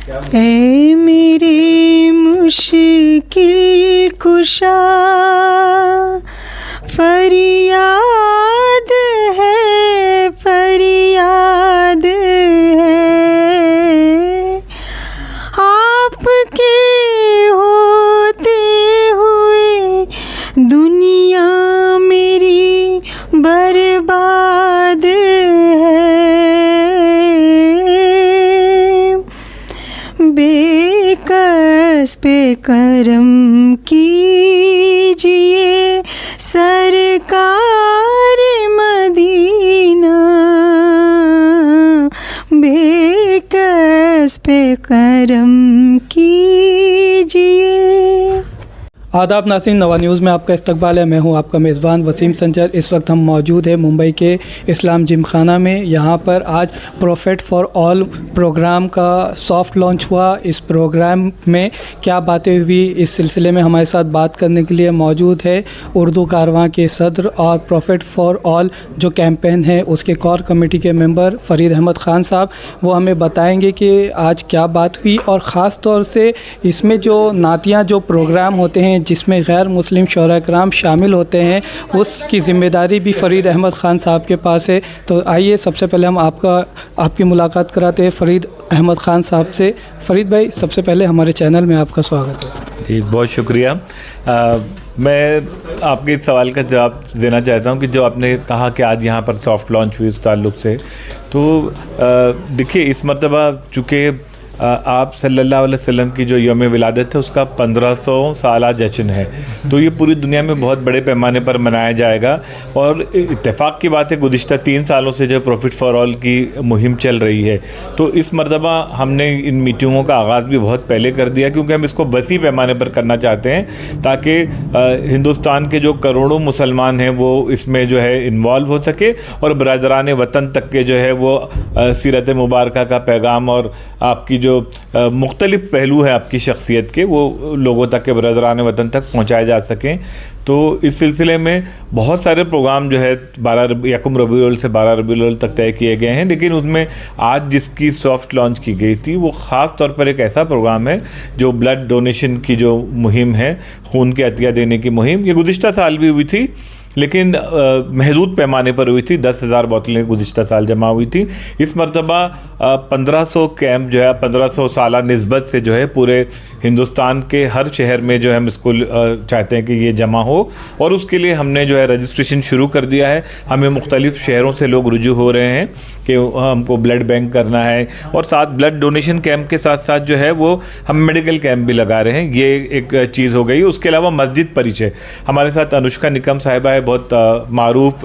ऐ मेरे मुश्किल कुशा फरियाद है, फरियाद है, आपके होते हुए दुनिया मेरी बर्बाद है। बेकस पे करम कीजिए सरकार मदीना, बेकस पे करम कीजिए। आदाब नाज़रीन, नवा न्यूज़ में आपका इस्तकबाल है। मैं हूं आपका मेज़बान वसीम संजर। इस वक्त हम मौजूद हैं मुंबई के इस्लाम जिमखाना में। यहां पर आज प्रॉफिट फॉर ऑल प्रोग्राम का सॉफ्ट लॉन्च हुआ। इस प्रोग्राम में क्या बातें हुई, इस सिलसिले में हमारे साथ बात करने के लिए मौजूद है उर्दू कारवां के सदर और प्रॉफिट फॉर ऑल जो कैंपेन है उसके कोर कमेटी के मेंबर फ़रीद अहमद ख़ान साहब। वो हमें बताएंगे कि आज क्या बात हुई और ख़ास तौर से इसमें जो नातियाँ जो प्रोग्राम होते हैं जिसमें गैर मुस्लिम शोरा कराम शामिल होते हैं, उसकी ज़िम्मेदारी भी फ़रीद अहमद ख़ान साहब के पास है। तो आइए सबसे पहले हम आपकी मुलाकात कराते हैं फ़रीद अहमद ख़ान साहब से। फ़रीद भाई, सबसे पहले हमारे चैनल में आपका स्वागत है। जी, बहुत शुक्रिया। मैं आपके इस सवाल का जवाब देना चाहता हूं कि जो आपने कहा कि आज यहां पर सॉफ्ट लॉन्च हुई इस ताल्लुक़ से, तो देखिए इस मरतबा चूँकि आप सल्लल्लाहु अलैहि वसल्लम की जो यौम विलादत है उसका 1500 साला जश्न है, तो ये पूरी दुनिया में बहुत बड़े पैमाने पर मनाया जाएगा। और इत्तेफाक की बात है गुज़िश्ता 3 सालों से जो प्रॉफिट फॉर ऑल की मुहिम चल रही है, तो इस मरतबा हमने इन मीटिंगों का आगाज़ भी बहुत पहले कर दिया क्योंकि हम इसको वसी पैमाने पर करना चाहते हैं ताकि हिंदुस्तान के जो करोड़ों मुसलमान हैं वो इसमें जो है इन्वॉल्व हो सके और बरादरान वतन तक के जो है वो सीरत मुबारका का पैगाम और आपकी जो मुख्तलिफ पहलू है आपकी शख्सियत के, वो लोगों तक के बरदरान वतन तक पहुँचाए जा सकें। तो इस सिलसिले में बहुत सारे प्रोग्राम जो है 12 यकम रबीउल से 12 रबीउल तक तय किए गए हैं, लेकिन उसमें आज जिसकी सॉफ्ट लॉन्च की गई थी वो ख़ास तौर पर एक ऐसा प्रोग्राम है जो ब्लड डोनेशन की जो मुहिम है, खून के अतिया देने की मुहिम, ये गुज़िश्ता साल भी हुई थी लेकिन महदूद पैमाने पर हुई थी। 10,000 बोतलें गुज़िश्ता साल जमा हुई थी। इस मरतबा 1500 कैंप जो है 1500 साला निस्बत से जो है पूरे हिंदुस्तान के हर शहर में जो है हम इसको चाहते हैं कि ये जमा हो और उसके लिए हमने जो है रजिस्ट्रेशन शुरू कर दिया है। हमें मुख्तलिफ़ शहरों से लोग रुजू हो रहे हैं कि हमको ब्लड बैंक करना है और साथ ब्लड डोनेशन कैंप के साथ साथ जो है वो हम मेडिकल कैंप भी लगा रहे हैं। ये एक चीज़ हो गई। उसके अलावा मस्जिद परिचय, हमारे साथ अनुष्का निकम साहिबा है, बहुत मारूफ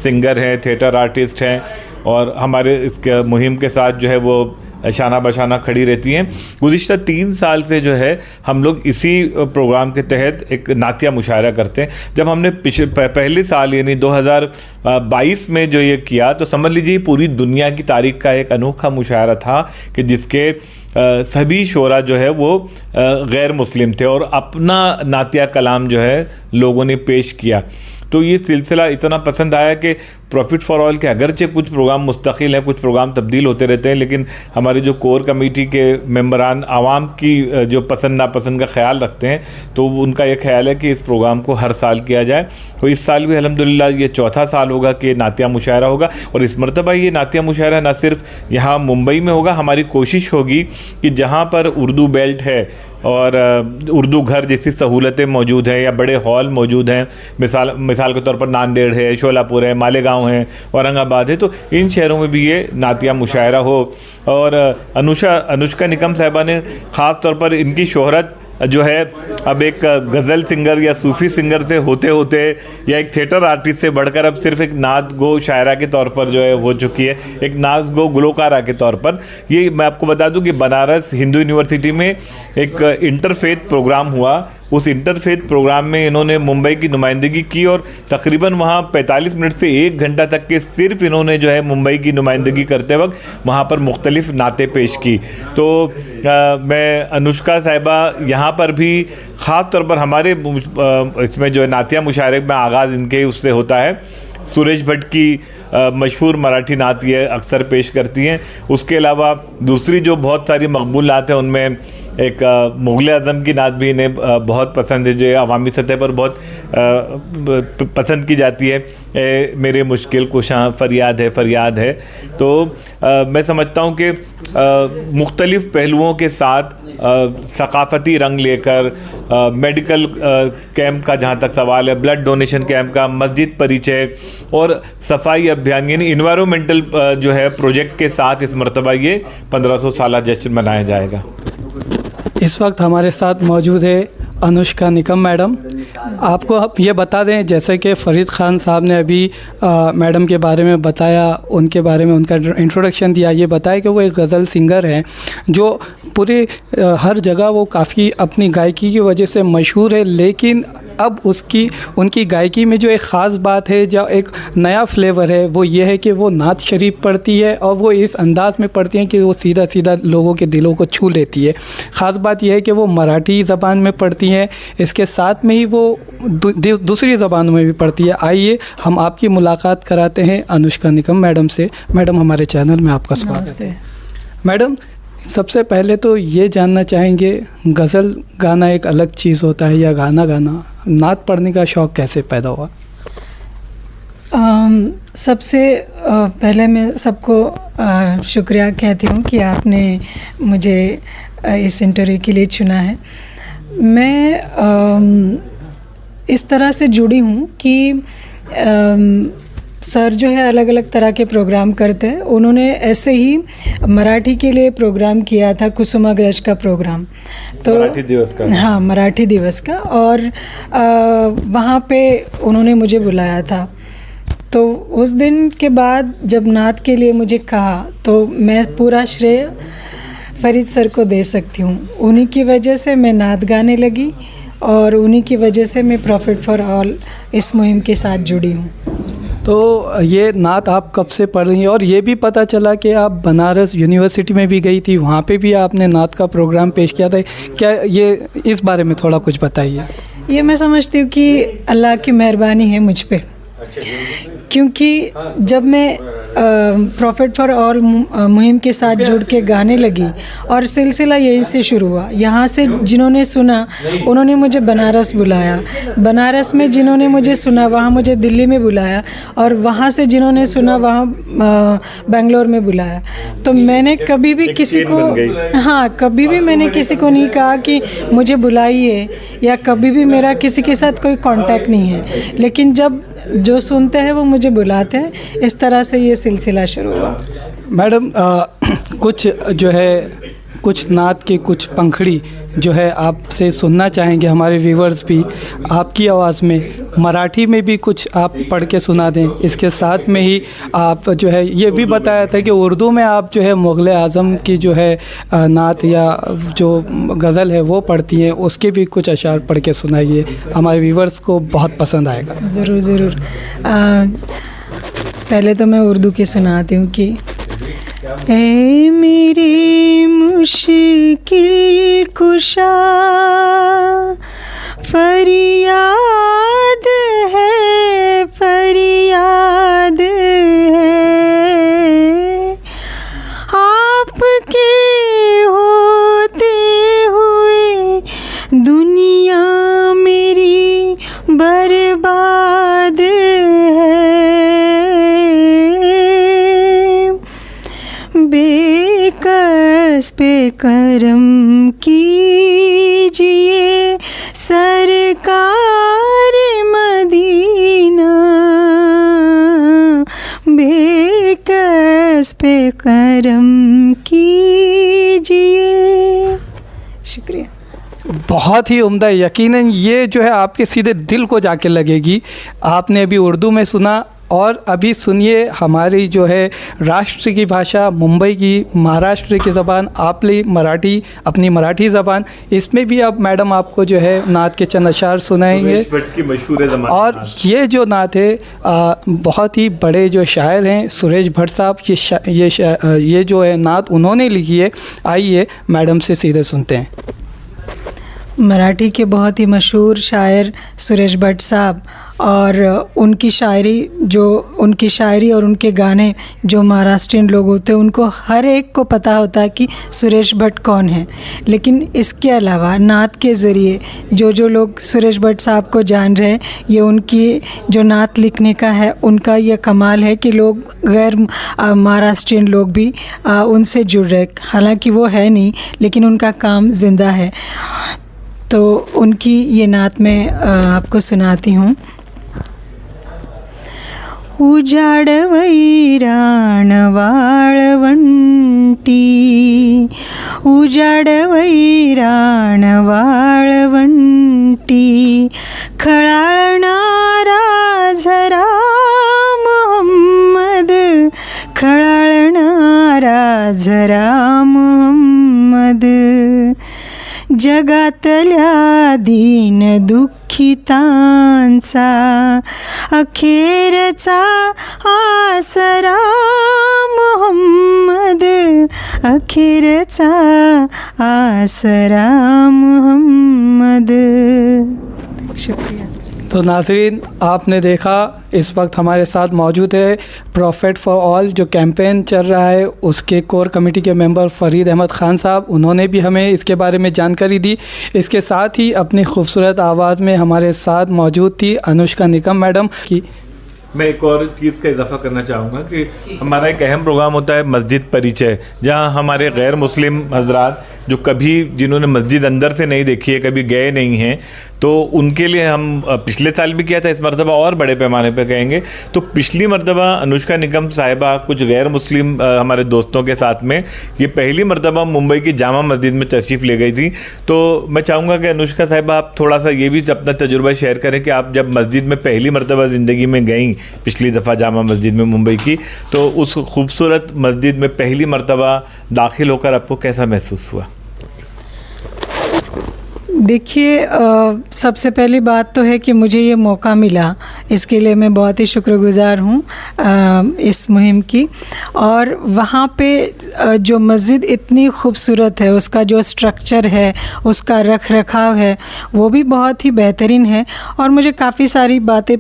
सिंगर हैं, थिएटर आर्टिस्ट हैं और हमारे इसके मुहिम के साथ जो है वो शाना बशाना खड़ी रहती हैं। गुज़िश्ता 3 साल से जो है हम लोग इसी प्रोग्राम के तहत एक नातिया मुशायरा करते हैं। जब हमने पहले साल यानी 2022 में जो ये किया तो समझ लीजिए पूरी दुनिया की तारीख का एक अनोखा मुशायरा था कि जिसके सभी शोरा जो है वो गैर मुस्लिम थे और अपना नातिया कलाम जो है लोगों ने पेश किया। तो ये सिलसिला इतना पसंद आया कि प्रॉफिट फॉर ऑल के अगरचे कुछ प्रोग्राम मुस्तकिल हैं, कुछ प्रोग्राम तब्दील होते रहते हैं, लेकिन हमारे जो कोर कमेटी के मेंबरान आवाम की जो पसंद नापसंद का ख्याल रखते हैं तो उनका ये ख्याल है कि इस प्रोग्राम को हर साल किया जाए। तो इस साल भी अल्हम्दुलिल्लाह ये 4था साल होगा कि नातिया मुशायरा होगा और इस मरतबा ये नातिया मुशायरा न सिर्फ यहाँ मुंबई में होगा, हमारी कोशिश होगी कि जहाँ पर उर्दू बेल्ट है और उर्दू घर जैसी सहूलतें मौजूद हैं या बड़े हॉल मौजूद हैं, मिसाल के तौर पर नांदेड़ है, शोलापुर है, मालेगांव है, औरंगाबाद है, तो इन शहरों में भी ये नातिया मुशायरा हो। और अनुष्का निकम साहिबा ने ख़ास तौर पर इनकी शोहरत जो है अब एक गज़ल सिंगर या सूफ़ी सिंगर से होते होते या एक थिएटर आर्टिस्ट से बढ़कर अब सिर्फ एक नात गो शायरा के तौर पर जो है हो चुकी है, एक नाज गो गुलकारा के तौर पर। ये मैं आपको बता दूं कि बनारस हिंदू यूनिवर्सिटी में एक इंटरफेथ प्रोग्राम हुआ, उस इंटरफेथ प्रोग्राम में इन्होंने मुंबई की नुमाइंदगी की और तकरीबन वहाँ 45 मिनट से 1 घंटा तक के सिर्फ इन्होंने जो है मुंबई की नुमाइंदगी करते वक्त वहाँ पर मुख्तलिफ नाते पेश की। तो मैं अनुष्का साहिबा यहाँ पर भी ख़ास तौर पर हमारे इसमें जो है नातिया मुशायरे में आगाज़ इनके उससे होता है सुरेश भट्ट की मशहूर मराठी नात ये अक्सर पेश करती हैं। उसके अलावा दूसरी जो बहुत सारी मकबूल नात हैं उनमें एक मुग़ल आज़म की नात भी इन्हें बहुत पसंद है, जो अवामी सतह पर बहुत पसंद की जाती है। मेरे मुश्किल कुशां फरियाद है। तो मैं समझता हूँ कि मुख्तलिफ़ पहलुओं के साथ सकाफ़ती रंग लेकर मेडिकल कैंप का जहाँ तक सवाल है, ब्लड डोनेशन कैंप का, मस्जिद परिचय और सफाई अभियान यानी इन्वायरमेंटल जो है प्रोजेक्ट के साथ इस मरतबा ये 1500 साला जश्न मनाया जाएगा। इस वक्त हमारे साथ मौजूद है अनुष्का निकम मैडम। आपको आप ये बता दें, जैसे कि फ़रीद ख़ान साहब ने अभी मैडम के बारे में बताया, उनके बारे में उनका इंट्रोडक्शन दिया, ये बताया कि वो एक गज़ल सिंगर हैं जो पूरे हर जगह वो काफ़ी अपनी गायकी की वजह से मशहूर है। लेकिन अब उनकी गायकी में जो एक ख़ास बात है, जो एक नया फ्लेवर है, वो ये है कि वो नात शरीफ पढ़ती है और वो इस अंदाज़ में पढ़ती हैं कि वो सीधा सीधा लोगों के दिलों को छू लेती है। ख़ास बात यह है कि वो मराठी ज़बान में पढ़ती हैं, इसके साथ में ही वो दूसरी ज़बानों में भी पढ़ती है। आइए हम आपकी मुलाकात कराते हैं अनुष्का निकम मैडम से। मैडम, हमारे चैनल में आपका स्वागत है। मैडम, सबसे पहले तो ये जानना चाहेंगे, गज़ल गाना एक अलग चीज़ होता है या गाना नात पढ़ने का शौक़ कैसे पैदा हुआ? सबसे पहले मैं सबको शुक्रिया कहती हूँ कि आपने मुझे इस इंटरव्यू के लिए चुना है। मैं इस तरह से जुड़ी हूँ कि सर जो है अलग अलग तरह के प्रोग्राम करते हैं। उन्होंने ऐसे ही मराठी के लिए प्रोग्राम किया था, कुसुमाग्रज का प्रोग्राम, तो मराठी दिवस का। हाँ, मराठी दिवस का। और वहाँ पे उन्होंने मुझे बुलाया था। तो उस दिन के बाद जब नात के लिए मुझे कहा, तो मैं पूरा श्रेय फ़रीद सर को दे सकती हूँ। उन्हीं की वजह से मैं नात गाने लगी और उन्हीं की वजह से मैं प्रॉफिट फॉर ऑल इस मुहिम के साथ जुड़ी हूँ। तो ये नात आप कब से पढ़ रही हैं? और ये भी पता चला कि आप बनारस यूनिवर्सिटी में भी गई थी, वहाँ पे भी आपने नात का प्रोग्राम पेश किया था। क्या ये इस बारे में थोड़ा कुछ बताइए। ये मैं समझती हूँ कि अल्लाह की मेहरबानी है मुझ पे, क्योंकि जब मैं प्रॉफिट फॉर ऑल मुहिम के साथ जुड़ के गाने लगी और सिलसिला यहीं से शुरू हुआ। यहाँ से जिन्होंने सुना उन्होंने मुझे बनारस बुलाया, बनारस में जिन्होंने मुझे सुना वहाँ मुझे दिल्ली में बुलाया, और वहाँ से जिन्होंने सुना वहाँ बेंगलोर में बुलाया। तो मैंने कभी भी किसी को मैंने किसी को नहीं कहा कि मुझे बुलाइए, या कभी भी मेरा किसी के साथ कोई कांटेक्ट नहीं है। लेकिन जब जो सुनते हैं वो मुझे बुलाते हैं। इस तरह से ये सिलसिला शुरू हुआ। मैडम, कुछ नात की कुछ पंखड़ी जो है आपसे सुनना चाहेंगे हमारे व्यूवर्स भी, आपकी आवाज़ में, मराठी में भी कुछ आप पढ़ के सुना दें। इसके साथ में ही आप जो है ये भी बताया था कि उर्दू में आप जो है मुग़ल आज़म की जो है नात या जो गज़ल है वो पढ़ती हैं, उसके भी कुछ अशार पढ़ के सुनाइए, हमारे व्यूवर्स को बहुत पसंद आएगा। ज़रूर। पहले तो मैं उर्दू की सुनाती हूँ कि ऐ मेरे मुश्किल कुशा फरियाद है आपके होते हुए दुनिया मेरी बर्बाद है। बेकस पे करम कीजिए सरकार मदीना, बेकस पे करम कीजिए। शुक्रिया। बहुत ही उम्दा। यकीनन ये जो है आपके सीधे दिल को जाके लगेगी। आपने अभी उर्दू में सुना, और अभी सुनिए हमारी जो है राष्ट्र की भाषा, मुंबई की, महाराष्ट्र की ज़बान, आपली मराठी, अपनी मराठी ज़बान, इसमें भी अब मैडम आपको जो है नात के चंद अशार सुनाएंगे। की मशहूर ज़बान। और ये जो नात है बहुत ही बड़े जो शायर हैं सुरेश भट्ट साहब, ये जो है नात उन्होंने लिखी है। आइए मैडम से सीधे सुनते हैं। मराठी के बहुत ही मशहूर शायर सुरेश भट्ट साहब, और उनकी शायरी और उनके गाने जो महाराष्ट्रियन लोग होते हैं उनको हर एक को पता होता है कि सुरेश भट्ट कौन है। लेकिन इसके अलावा नात के ज़रिए जो लोग सुरेश भट्ट साहब को जान रहे हैं, ये उनकी जो नात लिखने का है उनका ये कमाल है कि लोग गैर महाराष्ट्रियन लोग भी उनसे जुड़ रहे। हालांकि वो है नहीं, लेकिन उनका काम ज़िंदा है। तो उनकी ये नात मैं आपको सुनाती हूँ। उजाड़ वैराण वाळवंटी, उजाड़ वैराण वाळवंटी, खळाळणारा झरा मोहम्मद, खळाळणारा झरा मोहम्मद, जगातल्या दीन दुःखितांचा अखेरचा आसरा मोहम्मद, अखेरचा आसरा मोहम्मद। शुक्रिया। तो नाज़रीन, आपने देखा इस वक्त हमारे साथ मौजूद है प्रॉफिट फॉर ऑल जो कैंपेन चल रहा है उसके कोर कमेटी के मेंबर फ़रीद अहमद ख़ान साहब। उन्होंने भी हमें इसके बारे में जानकारी दी। इसके साथ ही अपनी खूबसूरत आवाज़ में हमारे साथ मौजूद थी अनुष्का निकम मैडम की। मैं एक और चीज़ का इजाफा करना चाहूँगा कि हमारा एक अहम प्रोग्राम होता है मस्जिद परिचय, जहाँ हमारे गैर मुस्लिम हजरात जो कभी जिन्होंने मस्जिद अंदर से नहीं देखी है, कभी गए नहीं हैं, तो उनके लिए हम पिछले साल भी किया था, इस मरतबा और बड़े पैमाने पर कहेंगे। तो पिछली मरतबा अनुष्का निकम साहिबा कुछ गैर मुस्लिम हमारे दोस्तों के साथ में ये पहली मरतबा मुंबई की जामा मस्जिद में तशरीफ़ ले गई थी। तो मैं चाहूँगा कि अनुष्का साहिबा आप थोड़ा सा ये भी अपना तजुर्बा शेयर करें कि आप जब मस्जिद में पहली मरतबा ज़िंदगी में गई पिछली दफ़ा जामा मस्जिद में मुंबई की, तो उस खूबसूरत मस्जिद में पहली मरतबा दाखिल होकर आपको कैसा महसूस हुआ? देखिए, सबसे पहली बात तो है कि मुझे ये मौका मिला, इसके लिए मैं बहुत ही शुक्रगुज़ार हूँ इस मुहिम की। और वहाँ पे जो मस्जिद इतनी खूबसूरत है, उसका जो स्ट्रक्चर है, उसका रख रखाव है, वो भी बहुत ही बेहतरीन है। और मुझे काफ़ी सारी बातें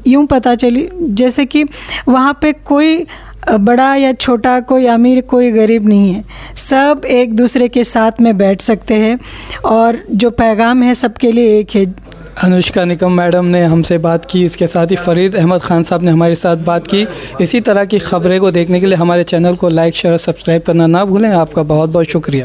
यूँ पता चली, जैसे कि वहाँ पे कोई बड़ा या छोटा, कोई अमीर कोई गरीब नहीं है, सब एक दूसरे के साथ में बैठ सकते हैं और जो पैगाम है सबके लिए एक है। अनुष्का निकम मैडम ने हमसे बात की, इसके साथ ही फ़रीद अहमद ख़ान साहब ने हमारे साथ बात की। इसी तरह की ख़बरें को देखने के लिए हमारे चैनल को लाइक, शेयर और सब्सक्राइब करना ना भूलें। आपका बहुत बहुत शुक्रिया।